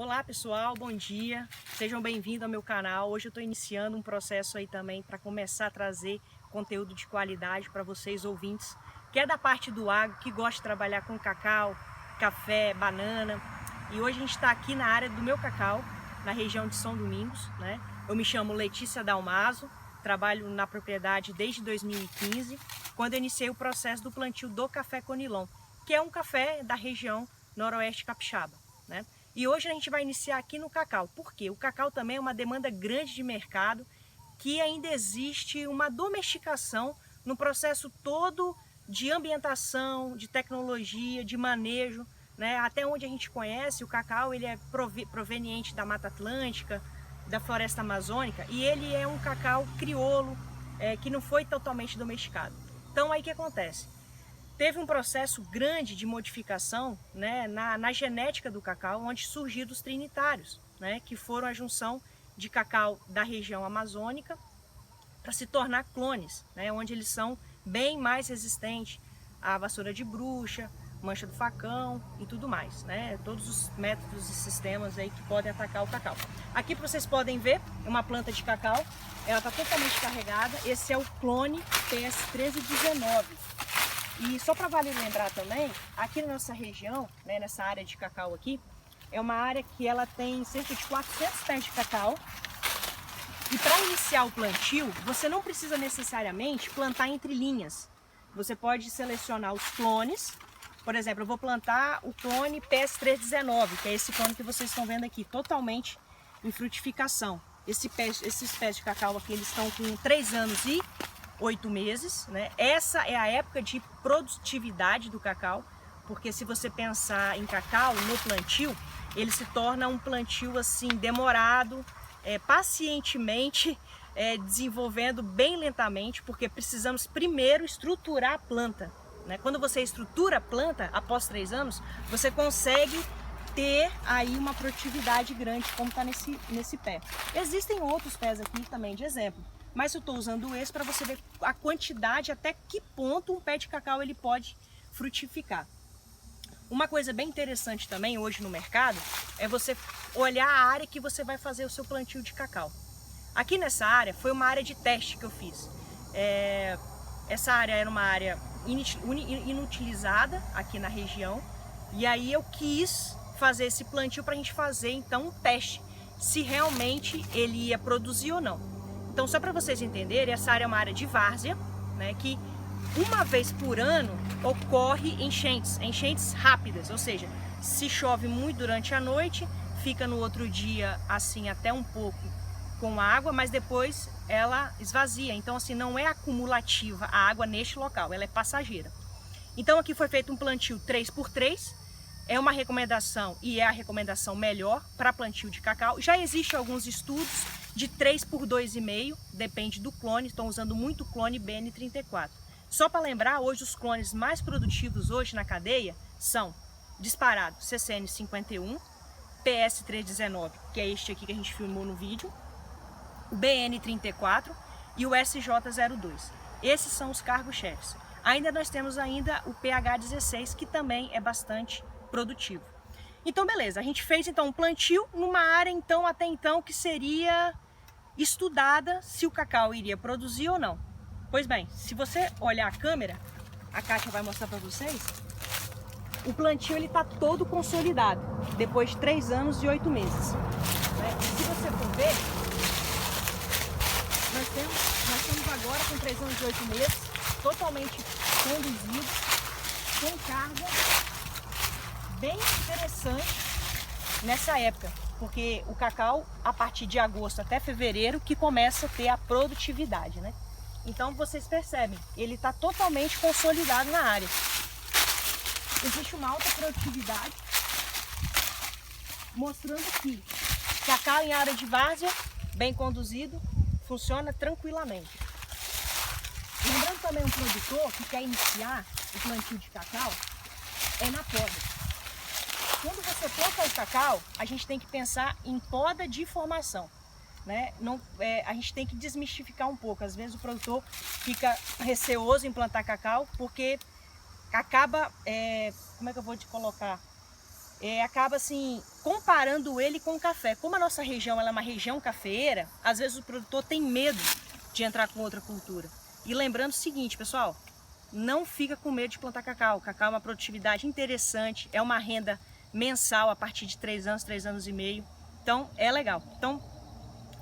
Olá pessoal, bom dia, sejam bem-vindos ao meu canal. Hoje eu estou iniciando um processo aí também para começar a trazer conteúdo de qualidade para vocês ouvintes, que é da parte do agro, que gosta de trabalhar com cacau, café, banana. E hoje a gente está aqui na área do meu cacau, na região de São Domingos, né? Eu me chamo Letícia Dalmaso, trabalho na propriedade desde 2015, quando eu iniciei o processo do plantio do café Conilon, que é um café da região noroeste capixaba, né? E hoje a gente vai iniciar aqui no cacau. Por quê? O cacau também é uma demanda grande de mercado, que ainda existe uma domesticação no processo todo de ambientação, de tecnologia, de manejo, né? Até onde a gente conhece, o cacau ele é proveniente da Mata Atlântica, da floresta amazônica, e ele é um cacau crioulo, que não foi totalmente domesticado. Então aí o que acontece? Teve um processo grande de modificação, né, na genética do cacau, onde surgiram os trinitários, né, que foram a junção de cacau da região amazônica para se tornar clones, né, onde eles são bem mais resistentes à vassoura de bruxa, mancha do facão e tudo mais, né, todos os métodos e sistemas aí que podem atacar o cacau. Aqui vocês podem ver uma planta de cacau, ela está totalmente carregada. Esse é o clone PS1319. E só para valer lembrar também, aqui na nossa região, né, nessa área de cacau aqui, é uma área que ela tem cerca de 400 pés de cacau. E para iniciar o plantio, você não precisa necessariamente plantar entre linhas. Você pode selecionar os clones. Por exemplo, eu vou plantar o clone PS319, que é esse clone que vocês estão vendo aqui, totalmente em frutificação. Esses pés de cacau aqui, eles estão com 3 anos e 8 meses, né? Essa é a época de produtividade do cacau, porque se você pensar em cacau no plantio, ele se torna um plantio assim demorado, pacientemente, desenvolvendo bem lentamente, porque precisamos primeiro estruturar a planta, né? Quando você estrutura a planta, após 3 anos, você consegue ter aí uma produtividade grande, como está nesse pé. Existem outros pés aqui também de exemplo, mas eu estou usando esse para você ver a quantidade, até que ponto um pé de cacau ele pode frutificar. Uma coisa bem interessante também hoje no mercado é você olhar a área que você vai fazer o seu plantio de cacau. Aqui nessa área foi uma área de teste que eu fiz. Essa área era uma área inutilizada aqui na região, e aí eu quis fazer esse plantio para a gente fazer então um teste, se realmente ele ia produzir ou não. Então, só para vocês entenderem, essa área é uma área de várzea, né, que uma vez por ano ocorre enchentes rápidas, ou seja, se chove muito durante a noite, fica no outro dia assim até um pouco com água, mas depois ela esvazia. Então assim, não é acumulativa a água neste local, ela é passageira. Então aqui foi feito um plantio 3x3, é uma recomendação e é a recomendação melhor para plantio de cacau. Já existem alguns estudos de 3x2,5, depende do clone, estão usando muito clone BN34. Só para lembrar, hoje os clones mais produtivos hoje na cadeia são, disparado, CCN51, PS319, que é este aqui que a gente filmou no vídeo, o BN34 e o SJ02. Esses são os cargos-chefes. Ainda nós temos ainda o PH16, que também é bastante produtivo. Então beleza, a gente fez então um plantio numa área então até então que seria estudada se o cacau iria produzir ou não. Pois bem, se você olhar a câmera, a Kátia vai mostrar para vocês, o plantio ele está todo consolidado, depois de 3 anos e 8 meses. Se você for ver, nós temos agora com 3 anos e 8 meses, totalmente conduzido, com carga bem interessante nessa época, porque o cacau, a partir de agosto até fevereiro, que começa a ter a produtividade, né? Então vocês percebem, ele está totalmente consolidado na área. Existe uma alta produtividade, mostrando que cacau em área de várzea, bem conduzido, funciona tranquilamente. Lembrando também um produtor que quer iniciar o plantio de cacau, é na poda. Quando você planta o cacau, a gente tem que pensar em poda de formação, né? A gente tem que desmistificar um pouco. Às vezes o produtor fica receoso em plantar cacau porque acaba, como é que eu vou te colocar? acaba assim, comparando ele com o café. Como a nossa região ela é uma região cafeeira, às vezes o produtor tem medo de entrar com outra cultura. E lembrando o seguinte, pessoal, não fica com medo de plantar cacau. O cacau é uma produtividade interessante, é uma renda mensal a partir de 3 anos, 3 anos e meio. Então é legal. Então,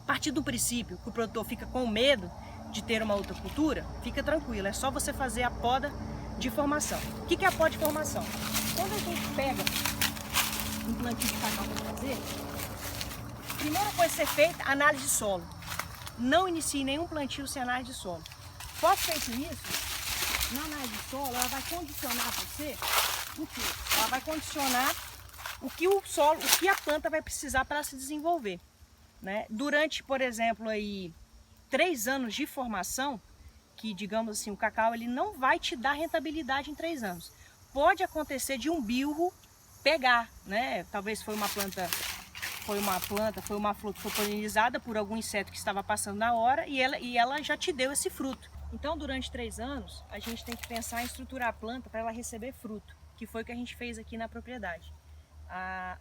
a partir do princípio que o produtor fica com medo de ter uma outra cultura, fica tranquilo, é só você fazer a poda de formação. O que é a poda de formação? Quando a gente pega um plantio de cacau para fazer, a primeira coisa a ser feita, análise de solo. Não inicie nenhum plantio sem análise de solo. Após feito isso, na análise de solo, ela vai condicionar você o quê? Ela vai condicionar o que o solo, o que a planta vai precisar para se desenvolver, né? Durante, por exemplo, aí 3 anos de formação, que digamos assim, o cacau ele não vai te dar rentabilidade em 3 anos. Pode acontecer de um bilro pegar, né? Talvez foi uma flor que foi polinizada por algum inseto que estava passando na hora e ela já te deu esse fruto. Então, durante 3 anos, a gente tem que pensar em estruturar a planta para ela receber fruto, que foi o que a gente fez aqui na propriedade.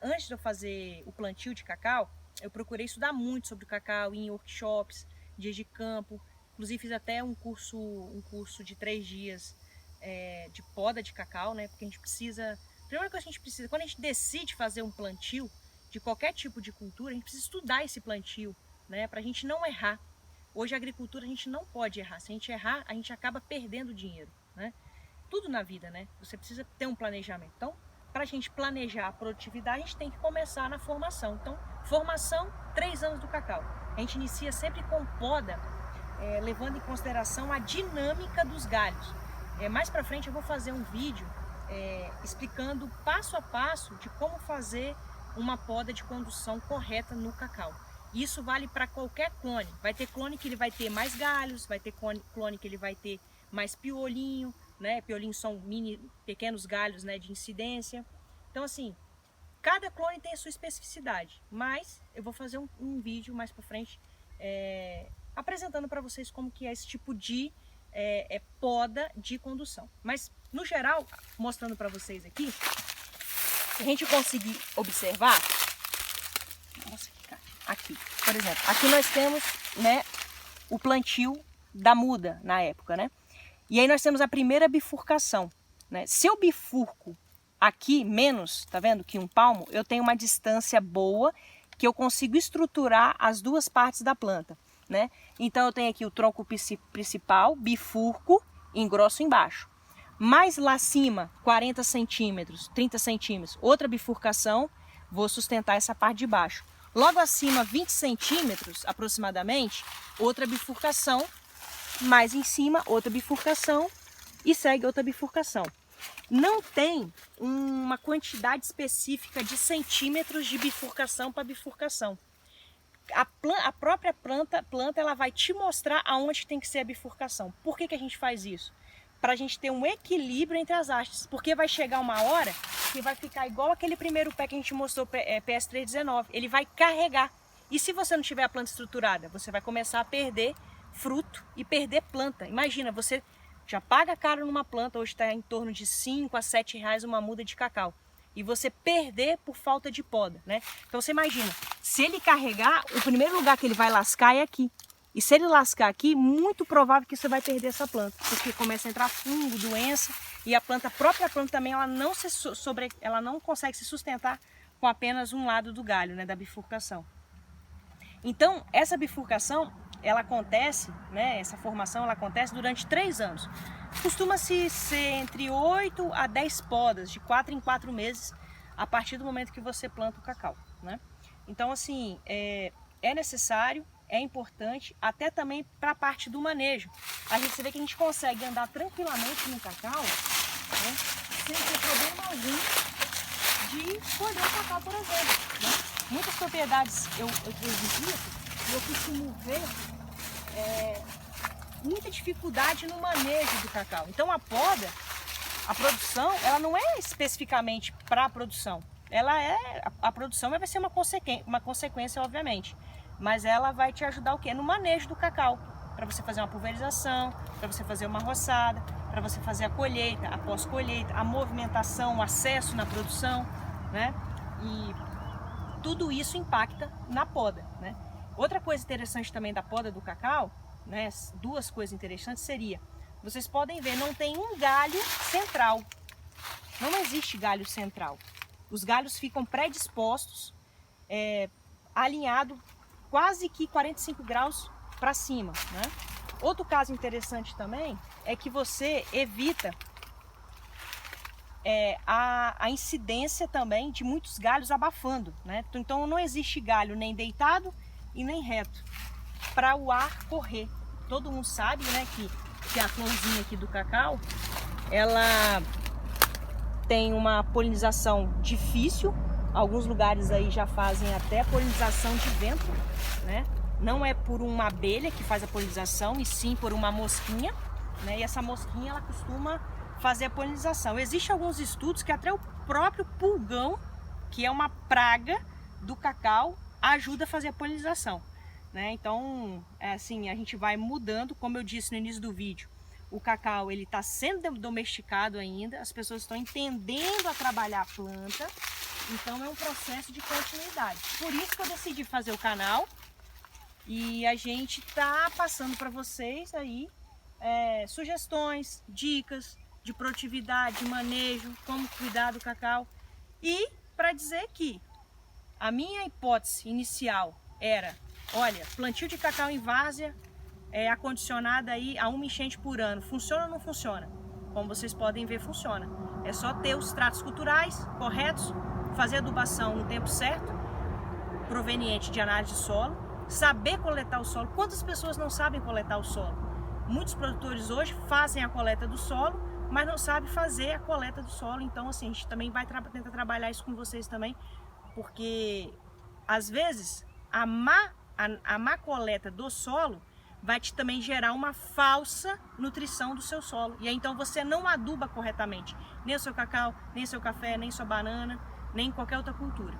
Antes de eu fazer o plantio de cacau, eu procurei estudar muito sobre o cacau em workshops, dias de campo. Inclusive fiz até um curso de 3 dias de poda de cacau, né? Porque a gente precisa... A primeira coisa que a gente precisa, quando a gente decide fazer um plantio de qualquer tipo de cultura, a gente precisa estudar esse plantio, né? Para a gente não errar. Hoje a agricultura a gente não pode errar. Se a gente errar, a gente acaba perdendo dinheiro, né? Tudo na vida, né? Você precisa ter um planejamento. Então, para a gente planejar a produtividade, a gente tem que começar na formação. Então, formação, 3 anos do cacau. A gente inicia sempre com poda, levando em consideração a dinâmica dos galhos. Mais para frente eu vou fazer um vídeo explicando passo a passo de como fazer uma poda de condução correta no cacau. Isso vale para qualquer clone. Vai ter clone que ele vai ter mais galhos, vai ter clone que ele vai ter mais piolinho, né? Piolinhos são pequenos galhos, né, de incidência. Então assim, cada clone tem a sua especificidade, mas eu vou fazer um vídeo mais para frente apresentando para vocês como que é esse tipo de poda de condução. Mas no geral, mostrando para vocês aqui, se a gente conseguir observar, nossa, aqui, por exemplo, aqui nós temos, né, o plantio da muda na época, né? E aí nós temos a primeira bifurcação, né? Se eu bifurco aqui menos, tá vendo, que um palmo, eu tenho uma distância boa que eu consigo estruturar as duas partes da planta, né? Então eu tenho aqui o tronco principal, bifurco, engrosso embaixo. Mais lá acima, 40 centímetros, 30 centímetros, outra bifurcação, vou sustentar essa parte de baixo. Logo acima, 20 centímetros aproximadamente, outra bifurcação. Mais em cima, outra bifurcação e segue outra bifurcação. Não tem uma quantidade específica de centímetros de bifurcação para bifurcação. A própria planta ela vai te mostrar aonde tem que ser a bifurcação. Por que a gente faz isso? Para a gente ter um equilíbrio entre as hastes. Porque vai chegar uma hora que vai ficar igual aquele primeiro pé que a gente mostrou, PS319. Ele vai carregar. E se você não tiver a planta estruturada, você vai começar a perder fruto e perder planta. Imagina, você já paga caro numa planta, hoje está em torno de 5 a 7 reais uma muda de cacau. E você perder por falta de poda, né? Então você imagina, se ele carregar, o primeiro lugar que ele vai lascar é aqui. E se ele lascar aqui, muito provável que você vai perder essa planta, porque começa a entrar fungo, doença, e a própria planta também, ela não consegue se sustentar com apenas um lado do galho, né, da bifurcação. Então, essa bifurcação, ela acontece, né, essa formação ela acontece durante 3 anos. Costuma-se ser entre 8 a 10 podas, de 4 em 4 meses, a partir do momento que você planta o cacau, né? Então, assim, é necessário, é importante, até também para a parte do manejo. A gente vê que a gente consegue andar tranquilamente no cacau, né, sem ter problema algum de colher o cacau, por exemplo, né? Muitas propriedades eu visito e eu costumo ver muita dificuldade no manejo do cacau. Então a poda, a produção, ela não é especificamente para a produção. A produção vai ser uma consequência, obviamente. Mas ela vai te ajudar o quê? No manejo do cacau. Para você fazer uma pulverização, para você fazer uma roçada, para você fazer a colheita, a pós-colheita, a movimentação, o acesso na produção, né? E tudo isso impacta na poda, né? Outra coisa interessante também da poda do cacau, né? Duas coisas interessantes seria, vocês podem ver, não tem um galho central. Não existe galho central. Os galhos ficam predispostos, alinhado quase que 45 graus para cima, né? Outro caso interessante também é que você evita a incidência também de muitos galhos abafando, né? Então não existe galho nem deitado e nem reto para o ar correr. Todo mundo sabe, né, que a florzinha aqui do cacau, ela tem uma polinização difícil. Alguns lugares aí já fazem até polinização de vento, né? Não é por uma abelha que faz a polinização, e sim por uma mosquinha, né? E essa mosquinha, ela costuma fazer a polinização. Existem alguns estudos que até o próprio pulgão, que é uma praga do cacau, ajuda a fazer a polinização, né? Então, assim, a gente vai mudando, como eu disse no início do vídeo, o cacau, ele está sendo domesticado ainda, as pessoas estão entendendo a trabalhar a planta, então é um processo de continuidade. Por isso que eu decidi fazer o canal, e a gente está passando para vocês aí sugestões, dicas de produtividade, de manejo, como cuidar do cacau. E para dizer que a minha hipótese inicial era, olha, plantio de cacau em várzea acondicionada aí a 1 enchente por ano. Funciona ou não funciona? Como vocês podem ver, funciona. É só ter os tratos culturais corretos, fazer adubação no tempo certo, proveniente de análise de solo, saber coletar o solo. Quantas pessoas não sabem coletar o solo? Muitos produtores hoje fazem a coleta do solo, mas não sabem fazer a coleta do solo. Então, assim, a gente também vai tentar trabalhar isso com vocês também, porque às vezes a má coleta do solo vai te também gerar uma falsa nutrição do seu solo. E aí, então você não aduba corretamente nem o seu cacau, nem o seu café, nem sua banana, nem qualquer outra cultura.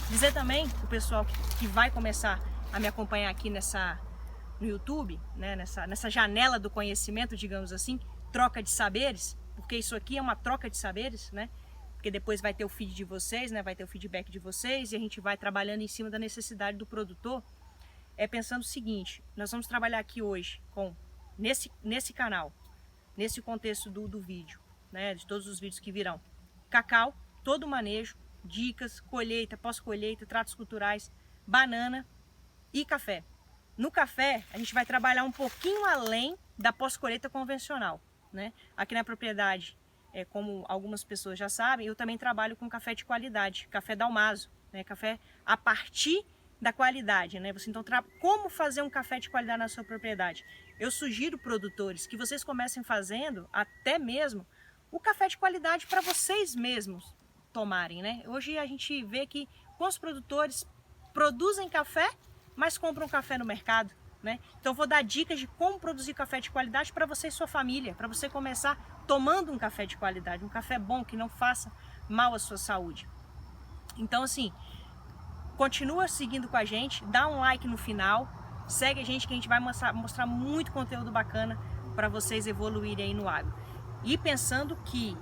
Dizer também para o pessoal que vai começar a me acompanhar aqui no YouTube, né, nessa janela do conhecimento, digamos assim, troca de saberes, porque isso aqui é uma troca de saberes, né? Porque depois vai ter o feed de vocês, né? Vai ter o feedback de vocês, e a gente vai trabalhando em cima da necessidade do produtor. Pensando o seguinte, nós vamos trabalhar aqui hoje nesse canal, nesse contexto do vídeo, né? De todos os vídeos que virão. Cacau, todo o manejo, dicas, colheita, pós-colheita, tratos culturais, banana e café. No café, a gente vai trabalhar um pouquinho além da pós-colheita convencional, né? Aqui na propriedade, como algumas pessoas já sabem, eu também trabalho com café de qualidade, café Dalmaso, né? Café a partir da qualidade, né? Então, como fazer um café de qualidade na sua propriedade? Eu sugiro, produtores, que vocês comecem fazendo até mesmo o café de qualidade para vocês mesmos tomarem, né? Hoje a gente vê que quantos produtores produzem café, mas compram café no mercado, né? Então vou dar dicas de como produzir café de qualidade para você e sua família, para você começar tomando um café de qualidade, um café bom que não faça mal à sua saúde. Então, assim, continua seguindo com a gente, dá um like no final, segue a gente que a gente vai mostrar muito conteúdo bacana para vocês evoluírem aí no agro. E pensando que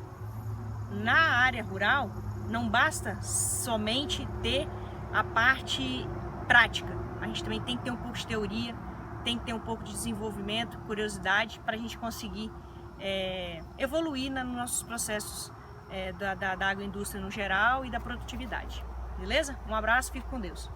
na área rural não basta somente ter a parte prática, a gente também tem que ter um pouco de teoria, tem que ter um pouco de desenvolvimento, curiosidade, para a gente conseguir evoluir nos nossos processos da agroindústria no geral e da produtividade. Beleza? Um abraço, fique com Deus.